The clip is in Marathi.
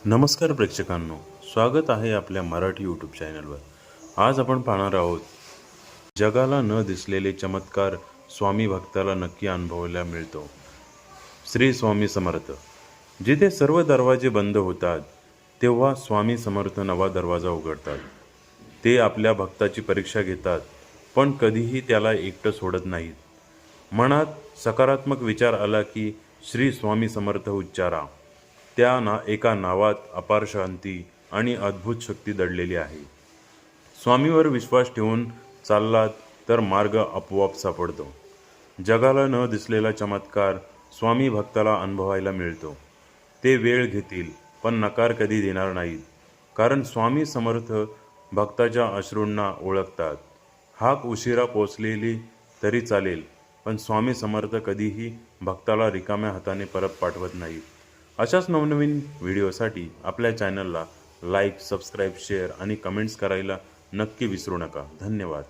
नमस्कार प्रेक्षकांनो, स्वागत आहे आपल्या मराठी यूट्यूब चॅनलवर। आज आपण पाहणार आहोत जगाला न दिसलेले चमत्कार स्वामी भक्ताला नक्की अनुभवायला मिळतो। श्री स्वामी समर्थ। जिथे सर्व दरवाजे बंद होतात तेव्हा स्वामी समर्थ नवा दरवाजा उघडतात। ते आपल्या भक्ताची परीक्षा घेतात, पण कधीही त्याला एकटं सोडत नाहीत। मनात सकारात्मक विचार आला की श्री स्वामी समर्थ उच्चारा। त्या एका नावात अपार शांती आणि अद्भुत शक्ती दडलेली आहे। स्वामीवर विश्वास ठेवून चाललात तर मार्ग आपोआप सापडतो। जगाला न दिसलेला चमत्कार स्वामी भक्ताला अनुभवायला मिळतो। ते वेळ घेतील पण नकार कधी देणार नाहीत, कारण स्वामी समर्थ भक्ताच्या अश्रूंना ओळखतात। हाक उशिरा पोचलेली तरी चालेल, पण स्वामी समर्थ कधीही भक्ताला रिकाम्या हाताने परत पाठवत नाहीत। अशाच नवनवीन व्हिडिओसाठी आपल्या चॅनलला लाईक, सबस्क्राईब, शेअर आणि कमेंट्स करायला नक्की विसरू नका। धन्यवाद।